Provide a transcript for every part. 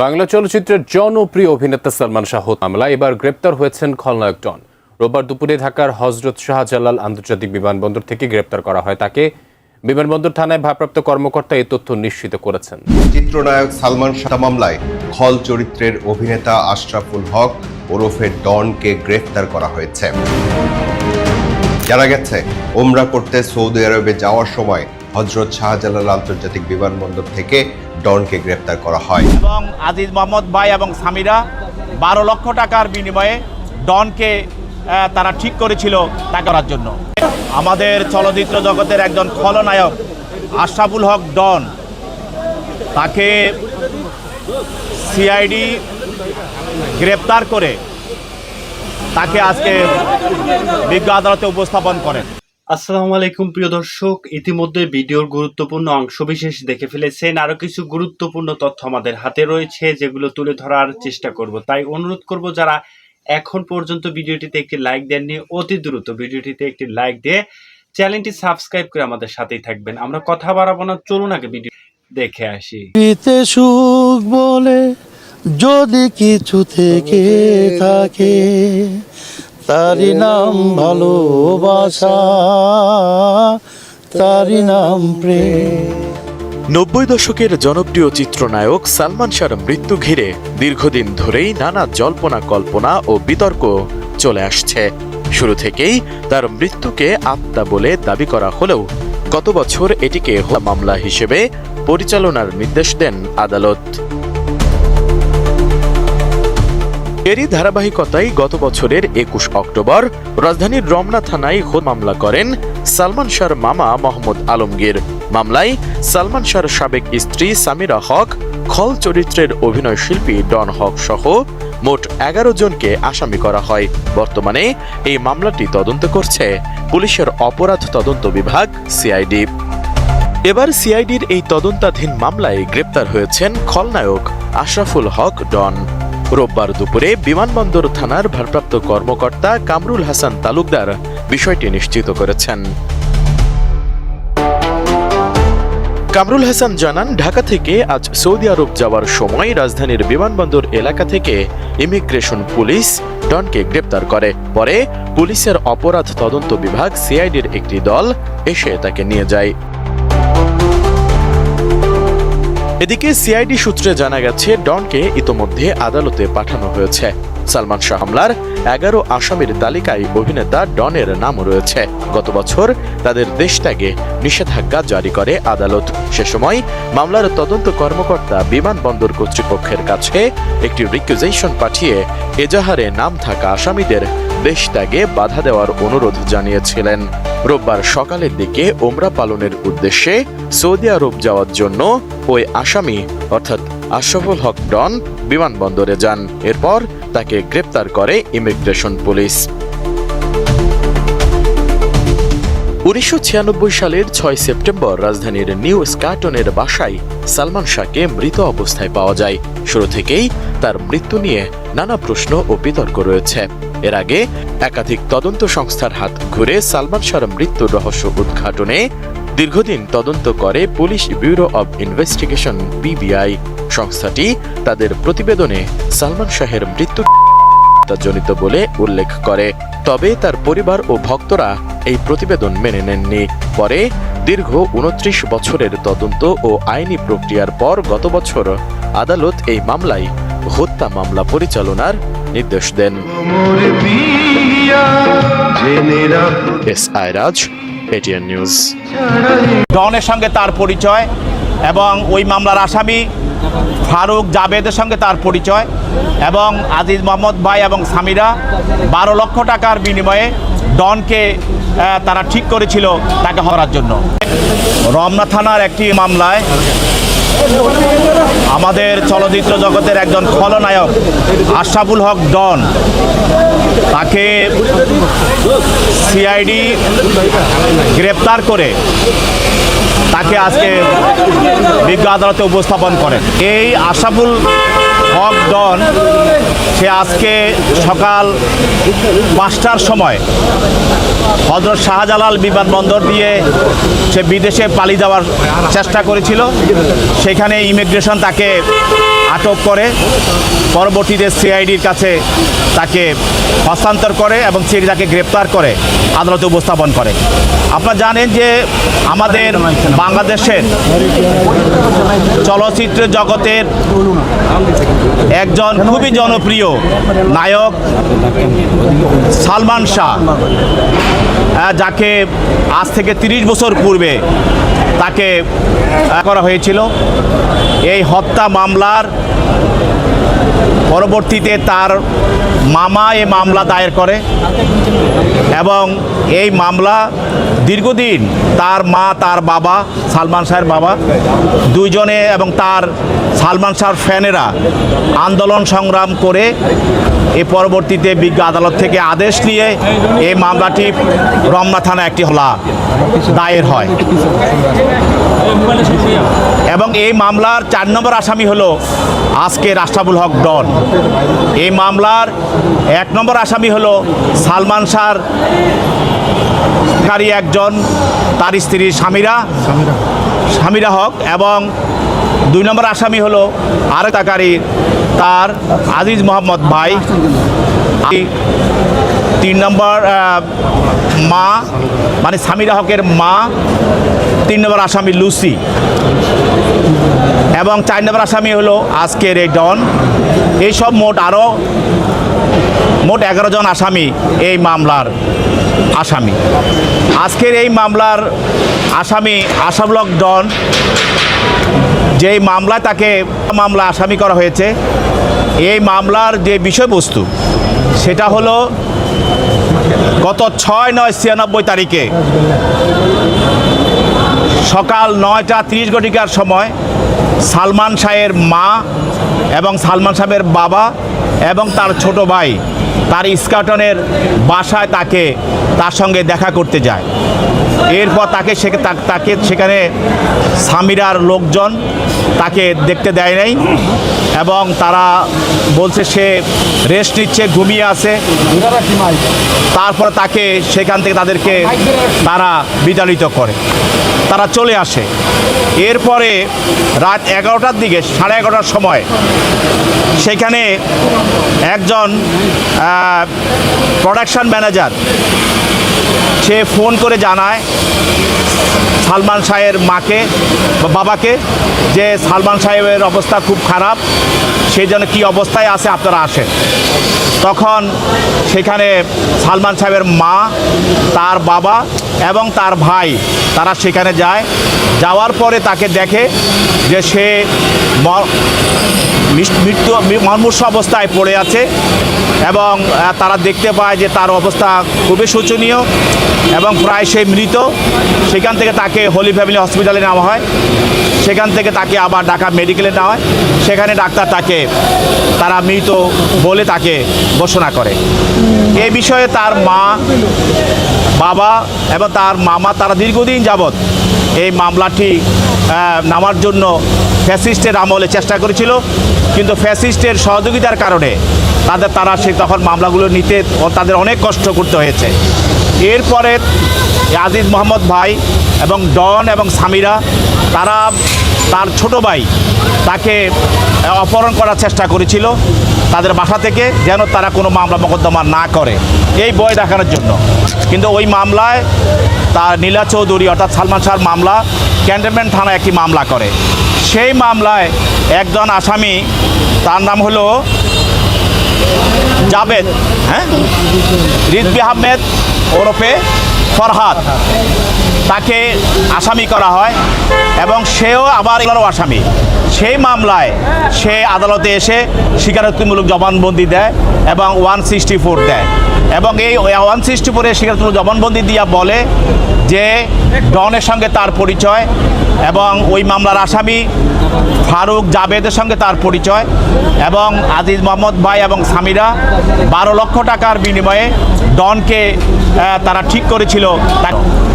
বাংলা চলচ্চিত্রের জনপ্রিয় অভিনেতা সালমান শাহ মামলায় এবার গ্রেপ্তার হয়েছেন খলনায়ক ডন। রোববার দুপুরে ঢাকার হযরত শাহজালাল আন্তর্জাতিক বিমানবন্দর থেকে গ্রেপ্তার করা হয় তাকে। বিমানবন্দর থানায় ভারপ্রাপ্ত কর্মকর্তা এই তথ্য নিশ্চিত করেছেন। চিত্রনায়ক সালমান শাহ মামলায় খল চরিত্রের অভিনেতা আশরাফুল হক ওরফে ডনকে গ্রেফতার করা হয়েছে। জানা গেছে, ওমরা করতে সৌদি আরবে যাওয়ার সময় হযরত শাহজালাল আন্তর্জাতিক বিমানবন্দর থেকে ডনকে গ্রেফতার করা হয় এবং আজিজ মোহাম্মদ ভাই এবং সামিরা 12 লক্ষ টাকার বিনিময়ে ডনকে তারা ঠিক করেছিল তা করার জন্য। আমাদের চলচ্চিত্র জগতের একজন খলনায়ক আশরাফুল হক ডন, তাকে সিআইডি গ্রেপ্তার করে তাকে আজকে বিজ্ঞ আদালতে উপস্থাপন করেন। আসসালামু আলাইকুম প্রিয় দর্শক, ইতিমধ্যে ভিডিওর গুরুত্বপূর্ণ অংশবিশেষ দেখে ফেলেছেন। আরো কিছু গুরুত্বপূর্ণ তথ্য আমাদের হাতে রয়েছে, যেগুলো তুলে ধরার চেষ্টা করব। তাই অনুরোধ করব, যারা এখন পর্যন্ত ভিডিওটিতে একটি লাইক দেননি, অতি দ্রুত ভিডিওটিতে একটি লাইক দিয়ে চ্যানেলটি সাবস্ক্রাইব করে আমাদের সাথেই থাকবেন। আমরা কথা বাড়াবো না, চলুন আগে ভিডিও দেখে আসি। সুখ বলে যদি কিছু থেকে থাকে, তারি নাম ভালোবাসা, তারি নাম প্রেম। 90 দশকের জনপ্রিয় চিত্রনায়ক সালমান শাহর মৃত্যু ঘিরে দীর্ঘদিন ধরেই নানা জল্পনা কল্পনা ও বিতর্ক চলে আসছে। শুরু থেকেই তার মৃত্যুকে আত্মা বলে দাবি করা হলেও গত বছর এটিকে মামলা হিসেবে পরিচালনার নির্দেশ দেন আদালত। এরই ধারাবাহিকতায় গত বছরের 21 অক্টোবর রাজধানীর রমনা থানায় মামলা করেন সালমান শাহর মামা মোহাম্মদ আলমগীর। মামলায় সালমান শাহর সাবেক স্ত্রী সামিরা হক, খল চরিত্রের অভিনয় শিল্পী ডন হক সহ মোট 11 জনকে আসামি করা হয়। বর্তমানে এই মামলাটি তদন্ত করছে পুলিশের অপরাধ তদন্ত বিভাগ সিআইডি। এবার সিআইডির এই তদন্তাধীন মামলায় গ্রেপ্তার হয়েছেন খলনায়ক আশরাফুল হক ডন। রোববার দুপুরে বিমানবন্দর থানার ভারপ্রাপ্ত কর্মকর্তা কামরুল হাসান তালুকদার বিষয়টি নিশ্চিত করেছেন। কামরুল হাসান জানান, ঢাকা থেকে আজ সৌদি আরব যাওয়ার সময় রাজধানীর বিমানবন্দর এলাকা থেকে ইমিগ্রেশন পুলিশ ডনকে গ্রেপ্তার করে। পরে পুলিশের অপরাধ তদন্ত বিভাগ সিআইডির একটি দল এসে তাকে নিয়ে যায়। এদিকে সিআইডি সূত্রে জানা গেছে, ডনকে ইতোমধ্যে আদালতে পাঠানো হয়েছে। সালমান শাহ মামলার 11 আসামির তালিকায় অভিনেতা ডনের নাম রয়েছে। গত বছর তাদের দেশ ত্যাগে নিষেধাজ্ঞা জারি করে আদালত। সে সময় মামলার তদন্ত কর্মকর্তা বিমানবন্দর কর্তৃপক্ষের কাছে একটি রিকুইজিশন পাঠিয়ে এজাহারে নাম থাকা আসামিদের দেশ ত্যাগে বাধা দেওয়ার অনুরোধ জানিয়েছিলেন। রোববার সকালের দিকে ওমরা পালনের উদ্দেশ্যে সৌদি আরব যাওয়ার জন্য ওই আসামি অর্থাৎ আশরাফুল হক ডন বিমানবন্দরে যান। এরপর তাকে গ্রেপ্তার করে ইমিগ্রেশন পুলিশ। 1996 সালের 6 সেপ্টেম্বর রাজধানীর নিউ স্কাটনের বাসায় সালমান শাহকে মৃত অবস্থায় পাওয়া যায়। শুরু থেকেই তার মৃত্যু নিয়ে নানা প্রশ্ন ও বিতর্ক রয়েছে। এর আগে একাধিক তদন্ত সংস্থার হাত ঘুরে সালমান শাহর মৃত্যুর রহস্য উদ্ঘাটনে দীর্ঘদিন তদন্ত করে police bureau of investigation PBI. সংস্থাটি তাদের প্রতিবেদনে সালমান শাহের মৃত্যু জনিত বলে উল্লেখ করে। তবে তার পরিবার ও ভক্তরা এই প্রতিবেদন মেনে নেননি। পরে দীর্ঘ 29 বছরের তদন্ত ও আইনি প্রক্রিয়ার পর গত বছর আদালত এই মামলায় হত্যা মামলা পরিচালনার নির্দেশ দেন। রাজ, এটিএন নিউজ। ডনের সঙ্গে তার পরিচয় এবং ওই মামলার আসামি ফারুক জাবেদের সঙ্গে তার পরিচয় এবং আজিজ মোহাম্মদ ভাই এবং সামিরা 12 লক্ষ টাকার বিনিময়ে ডনকে তারা ঠিক করেছিল তাকে হরার জন্য। রমনা থানার একটি মামলায় আমাদের চলচ্চিত্র জগতের একজন খলনায়ক আশরাফুল হক ডন, তাকে সিআইডি গ্রেপ্তার করে তাকে আজকে বিজ্ঞ আদালতে উপস্থাপন করেন। এই আশরাফুল হক ডন সে আজকে সকাল 5টার সময় হযরত শাহজালাল বিমানবন্দর দিয়ে সে বিদেশে পালিয়ে যাওয়ার চেষ্টা করেছিল। সেখানে ইমিগ্রেশন তাকে আটক করে পরবর্তীতে সিআইডির কাছে তাকে হস্তান্তর করে এবং সিআইডি তাকে গ্রেপ্তার করে আদালতে উপস্থাপন করে। আপনারা জানেন যে আমাদের বাংলাদেশের চলচ্চিত্র জগতের একজন খুবই জনপ্রিয় নায়ক সালমান শাহ, যাকে আজ থেকে 30 বছর পূর্বে তাকে করা হয়েছিল। এই হত্যা মামলার পরবর্তীতে তার মামা এই মামলা দায়ের করে এবং এই মামলা দীর্ঘদিন তার মা, তার বাবা, সালমান শাহের বাবা দুইজনে এবং তার সালমান শাহর ফ্যানেরা আন্দোলন সংগ্রাম করে এই পরবর্তীতে বিজ্ঞ আদালত থেকে আদেশ নিয়ে এই মামলাটি রমনা থানায় একটি হলা দায়ের হয় এবং এই মামলার 4 নম্বর আসামি হলো আজকে আশরাফুল হক ডন। এই মামলার 1 নম্বর আসামি হলো সালমান শাহর একজন, তার স্ত্রী সামিরা হক এবং 2 নম্বর আসামি হলো আরেকটাকারী তার আজিজ মোহাম্মদ ভাই। 3 নম্বর মা মানে সামিরা হকের মা, 3 নম্বর আসামি লুসি এবং 4 নম্বর আসামি হলো আজকের এই ডন। এইসব মোট 11 জন আসামি এই মামলার আসামি। আজকের এই মামলার আসামি আশরাফুল হক ডন, যেই মামলায় তাকে আসামি করা হয়েছে, এই মামলার যে বিষয়বস্তু সেটা হলো গত 6/9/96 তারিখে সকাল 9:30 সময় সালমান শাহের মা এবং সালমান শাহের বাবা এবং তার ছোট ভাই তার স্কাটনের বাসায় তার সঙ্গে দেখা করতে যায়। এরপর তাকে সেখানে সামিরার লোকজন তাকে দেখতে দেয় নাই এবং তারা বলছে সে রেস্ট নিচ্ছে, ঘুমিয়ে আছে। তারপর তাকে সেখান থেকে তারা বিতাড়িত করে, তারা চলে আসে। এরপরে রাত 11টার দিকে, 11:30 সময় সেখানে একজন প্রোডাকশন ম্যানেজার সে ফোন করে জানায় সালমান শাহের মাকে বা বাবাকে যে সালমান সাহেবের অবস্থা খুব খারাপ, সেই জন্য কী অবস্থায় আছে আপনারা আসেন। তখন সেখানে সালমান সাহেবের মা, তার বাবা এবং তার ভাই তারা সেখানে যায়। যাওয়ার পরে তাকে দেখে যে সে মুমূর্ষু অবস্থায় পড়ে আছে এবং তারা দেখতে পায় যে তার অবস্থা খুবই শোচনীয় এবং প্রায় সে মৃত। সেখান থেকে তাকে হোলি ফ্যামিলি হসপিটালে নেওয়া হয়, সেখান থেকে তাকে আবার ঢাকা মেডিকেলে নেওয়া হয়। সেখানে ডাক্তার তারা মৃত বলে তাকে ঘোষণা করে। এই বিষয়ে তার মা, বাবা এবং তার মামা তারা দীর্ঘদিন যাবৎ এই মামলাটি নামার জন্য ফ্যাসিস্টের আমলে চেষ্টা করেছিল, কিন্তু ফ্যাসিস্টের সহযোগিতার কারণে তখন মামলাগুলো নিতে তাদের অনেক কষ্ট করতে হয়েছে। এরপরে আজিজ মোহাম্মদ ভাই এবং ডন এবং সামিরা তারা তার ছোট ভাই তাকে অপহরণ করার চেষ্টা করেছিল তাদের বাসা থেকে, যেন তারা কোনো মামলা মোকদ্দমা না করে, এই ভয় দেখানোর জন্য। কিন্তু ওই মামলায় তার নীলা চৌধুরী অর্থাৎ সালমান শাহর মামলা ক্যান্টনমেন্ট থানায় একটি মামলা করে। সেই মামলায় একজন আসামি, তার নাম হলো জাবেদ, রিজভী আহমেদ ওরফে ফরহাদ, তাকে আসামি করা হয় এবং সেও আবার আসামি। সেই মামলায় সে আদালতে এসে স্বীকারোক্তিমূলক জবানবন্দি দেয় এবং 164 দেয় এবং এই 164-এ স্বীকারোক্তিমূলক জবানবন্দি দিয়া বলে যে ডনের সঙ্গে তার পরিচয় এবং ওই মামলার আসামি ফারুক জাবেদের সঙ্গে তার পরিচয় এবং আজিজ মোহাম্মদ ভাই এবং সামিরা 12 লক্ষ টাকার বিনিময়ে ডনকে তারা ঠিক করেছিল।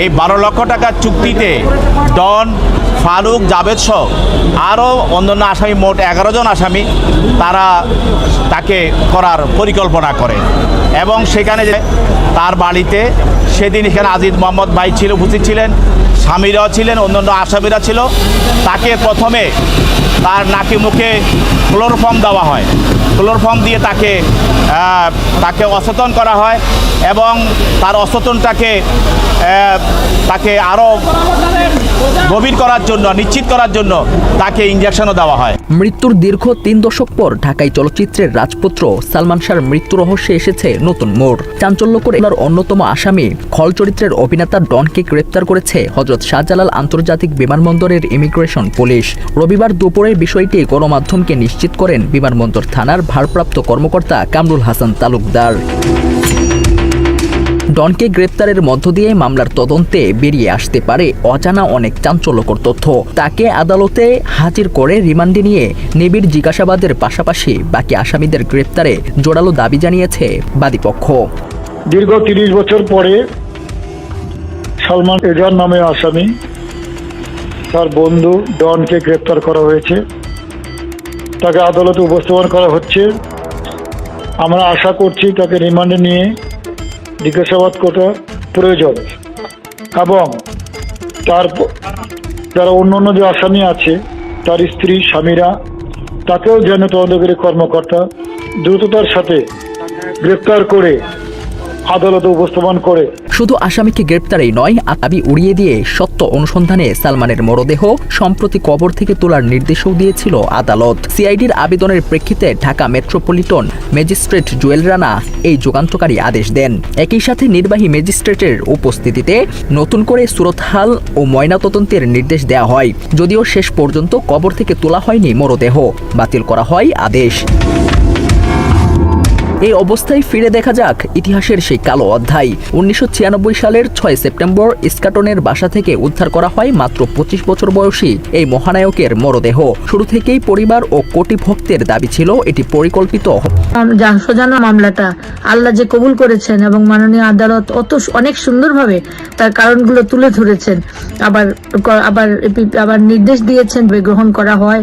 এই 12 লক্ষ টাকার চুক্তিতে ডন, ফারুক, জাবেদ সহ আরও অন্যান্য আসামি, মোট 11 জন আসামি তাকে করার পরিকল্পনা করে এবং সেখানে যে তার বাড়িতে সেদিন এখানে আজিজ মোহাম্মদ ভাই উপস্থিত ছিলেন। স্বামীরাও ছিলেন, অন্যান্য আসামিরা ছিল। তাকে প্রথমে তার নাকে মুখে ক্লোরোফর্ম দেওয়া হয়, ক্লোরোফর্ম দিয়ে তাকে অচেতন করা হয় এবং তার অচেতনটাকে তাকে আরও গভীর করার জন্য, নিশ্চিত করার জন্য তাকে ইঞ্জেকশনও দেওয়া হয়। মৃত্যুর দীর্ঘ 3 দশক পর ঢাকায় চলচ্চিত্রের রাজপুত্র সালমান শাহর মৃত্যু রহস্যে এসেছে নতুন মোড়। চাঞ্চল্যকর এলার অন্যতম আসামি খল চরিত্রের অভিনেতা ডনকে গ্রেপ্তার করেছে হযরত শাহজালাল আন্তর্জাতিক বিমানবন্দরের ইমিগ্রেশন পুলিশ। রবিবার দুপুরে বিষয়টি গণমাধ্যমকে নিশ্চিত করেন বিমানবন্দর থানার ভারপ্রাপ্ত কর্মকর্তা কামরুল হাসান তালুকদার। ডনকে গ্রেপ্তারের মধ্য দিয়ে মামলার তদন্তে বেরিয়ে আসতে পারে অজানা অনেক চাঞ্চল্যকর তথ্য। তাকে আদালতে হাজির করে রিমান্ডে নিয়ে নিবিড় জিজ্ঞাসাবাদের পাশাপাশি বাকি আসামিদের গ্রেপ্তারে জোরালো দাবি জানিয়েছে বাদীপক্ষ। দীর্ঘ 30 বছর পরে সালমান এজার নামে আসামি তার বন্ধু ডনকে গ্রেপ্তার করা হয়েছে। তাকে আদালতে উপস্থাপন করা হচ্ছে। আমরা আশা করছি তাকে রিমান্ডে নিয়ে জিজ্ঞাসাবাদ করা প্রয়োজন এবং তার যারা অন্যান্য যে আসামি আছে তার স্ত্রী স্বামীরা তাকেও যেন তদন্তকারী কর্মকর্তা দ্রুততার সাথে গ্রেপ্তার করে আদালতে উপস্থাপন করে। শুধু আসামিকে গ্রেপ্তারেই নয়, দাবি উড়িয়ে দিয়ে সত্য অনুসন্ধানে সালমানের মরদেহ সম্প্রতি কবর থেকে তোলার নির্দেশও দিয়েছিল আদালত। সিআইডির আবেদনের প্রেক্ষিতে ঢাকা মেট্রোপলিটন ম্যাজিস্ট্রেট জুয়েল রানা এই যুগান্তকারী আদেশ দেন। একই সাথে নির্বাহী ম্যাজিস্ট্রেটের উপস্থিতিতে নতুন করে সুরতহাল ও ময়নাতদন্তের নির্দেশ দেওয়া হয়। যদিও শেষ পর্যন্ত কবর থেকে তোলা হয়নি মরদেহ, বাতিল করা হয় আদেশ। এই অবস্থায় ফিরে দেখা যাক ইতিহাসের সেই কালো অধ্যায়। 1996 সালের 6 সেপ্টেম্বর ইস্কাটনের বাসা থেকে উদ্ধার করা হয় মাত্র 25 বছর বয়সী এই মহানায়কের মরদেহ। শুরু থেকেই পরিবার ও কোটি ভক্তের দাবি ছিল এটি পরিকল্পিত। সোজানো মামলাটা আল্লাহ যে কবুল করেছেন এবং মাননীয় আদালত অনেক সুন্দরভাবে তার কারণগুলো তুলে ধরেছেন, আবার নির্দেশ দিয়েছেন গ্রহণ করা হয়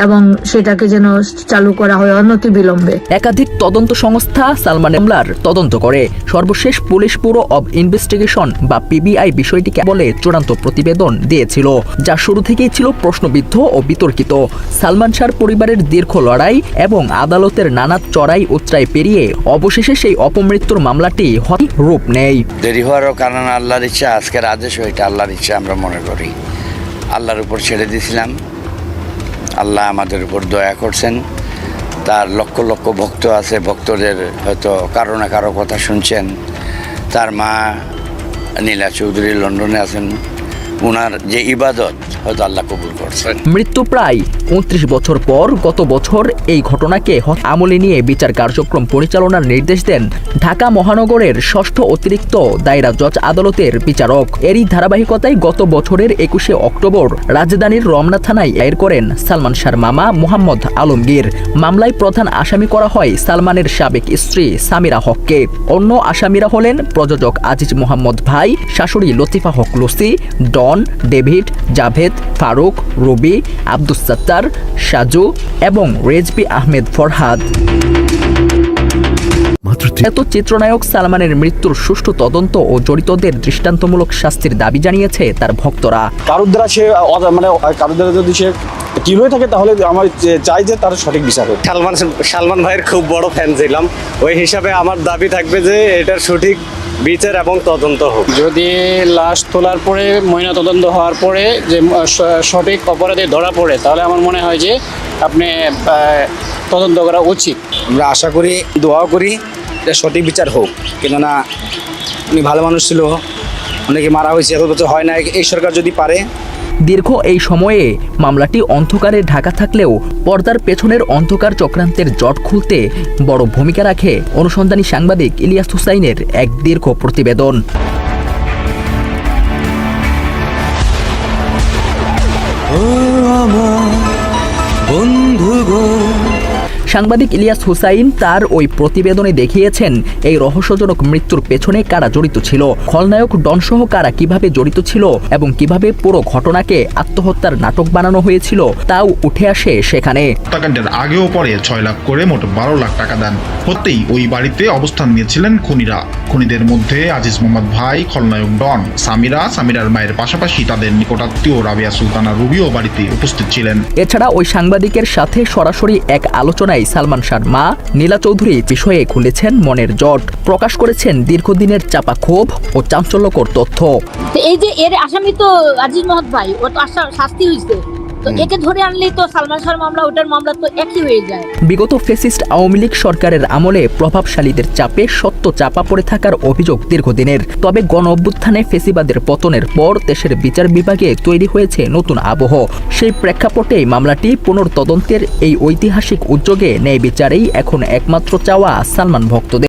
এবং সেটাকে যেন চালু করা হয় অনতিবিলম্বে। একাধিক তদন্ত সংস্থা সালমান মামলার তদন্ত করে। সর্বশেষ পুলিশ ব্যুরো অব ইনভেস্টিগেশন বা পিবিআই বিষয়টিকে বলে চূড়ান্ত প্রতিবেদন দিয়েছিল, যা শুরু থেকেই ছিল প্রশ্নবিদ্ধ ও বিতর্কিত। সালমান শাহর পরিবারের দীর্ঘ লড়াই এবং আদালতের নানা চড়াই উতরাই পেরিয়ে অবশেষে সেই অপমৃত্যুর মামলাটি রূপ নেয়। দেরি হওয়ারও কারণ আল্লাহর ইচ্ছা, আজকের আদেশ ওইটা আল্লাহর ইচ্ছা আমরা মনে করি। আল্লাহর উপর ছেড়ে দিয়েছিলাম, আল্লাহ আমাদের উপর দয়া করছেন। তার লক্ষ লক্ষ ভক্ত আছে, ভক্তদের হয়তো কারো না কারো কথা শুনছেন। তার মা নীলা চৌধুরী লন্ডনে আছেন, ওনার যে ইবাদত হয়তো আল্লাহ কবুল করছেন। মৃত্যু প্রায় 29 বছর পর গত বছর এই ঘটনাকে আমলে নিয়ে বিচার কার্যক্রম পরিচালনার নির্দেশ দেন ঢাকা মহানগরের 6ষ্ঠ অতিরিক্ত দায়রা জজ আদালতের বিচারক। এরই ধারাবাহিকতায় গত বছরের 21শে অক্টোবর রাজধানীর রমনা থানায় দায়ের করেন সালমান শাহর মামা মোহাম্মদ আলমগীর। মামলায় প্রধান আসামি করা হয় সালমানের সাবেক স্ত্রী সামিরা হককে। অন্য আসামিরা হলেন প্রযোজক আজিজ মোহাম্মদ ভাই, শাশুড়ি লতিফা হক লুসি, ডন, ডেভিড, জাভেদ, ফারুক, রবি, আব্দুস সাত্তার, সাজু এবং রেজবি আহমেদ ফরহাদ। এত চিত্রনায়ক সালমানের মৃত্যুর সুষ্ঠু তদন্ত ও জড়িতদের দৃষ্টান্তমূলক শাস্তির দাবি জানিয়েছে তার ভক্তরা। কারোর দ্বারা সে কারোর দ্বারা যদি সে কি হয়ে থাকে তাহলে আমার চাই যে তার সঠিক বিচার হোক। সালমান ভাইয়ের খুব বড় ফ্যান ছিলাম, ওই হিসাবে আমার দাবি থাকবে যে এটার সঠিক বিচার এবং তদন্ত হোক। যদি লাশ তোলার পরে ময়না তদন্ত হওয়ার পরে যে সঠিক অপরাধী ধরা পড়ে, তাহলে আমার মনে হয় যে আপনি তদন্ত করা উচিত। আমরা আশা করি, দোয়াও করি যে সঠিক বিচার হোক, কেননা উনি ভালো মানুষ ছিল, অনেকে মারা হয়েছে, এত বছর হয় না। এই সরকার যদি পারে। দীর্ঘ এই সময়ে মামলাটি অন্ধকারে ঢাকা থাকলেও পর্দার পেছনের অন্ধকার চক্রান্তের জট খুলতে বড় ভূমিকা রাখে অনুসন্ধানী সাংবাদিক ইলিয়াস হুসাইনের এক দীর্ঘ প্রতিবেদন। সাংবাদিক ইলিয়াস হুসাইন তার ওই প্রতিবেদনে দেখিয়েছেন এই রহস্যজনক মৃত্যুর পেছনে কারা জড়িত ছিল, খলনায়ক ডন সহ কারা কিভাবে জড়িত ছিল এবং কিভাবে পুরো ঘটনাকে আত্মহত্যার নাটক বানানো হয়েছিল তাও উঠে আসে সেখানে। হত্যাকাণ্ডের আগে ও পরে 6 লাখ করে মোট 12 লাখ টাকা দেন। হতেই ওই বাড়িতে অবস্থান নিয়েছিলেন খুনিরা। খুনিদের মধ্যে আজিজ মোহাম্মদ ভাই, খলনায়ক ডন, সামিরার মায়ের পাশাপাশি তাদের নিকটাত্মীয় রাবিয়া সুলতানা রুবিও বাড়িতে উপস্থিত ছিলেন। এছাড়া ওই সাংবাদিকের সাথে সরাসরি এক আলোচনায় সালমান শাহর মা নীলা চৌধুরী বিষয়ে খুলেছেন মনের জট, প্রকাশ করেছেন দীর্ঘদিনের চাপা ক্ষোভ ও চাঞ্চল্যকর তথ্য। এই যে এর আসামি তো আজিজ মোহাম্মদ ভাই, ও তো শাস্তি হয়েছে, তো একে ধরে আনলেই তো সালমান শাহর মামলা ওটার মামলা তো একই হয়ে যায়। বিগত ফ্যাসিস্ট আওয়ামী লীগ সরকারের আমলে প্রভাবশালীদের চাপে সত্য চাপা পড়ে থাকার অভিযোগ দীর্ঘদিনের। তবে গণ অভ্যুত্থানে ফ্যাসিবাদের পতনের পর দেশের বিচার বিভাগে তৈরি হয়েছে নতুন আবহ। সেই প্রেক্ষাপটে মামলাটি পুনর্তদন্তের এই ঐতিহাসিক উদ্যোগে ন্যায় বিচারেই এখন একমাত্র চাওয়া সালমান ভক্তদের।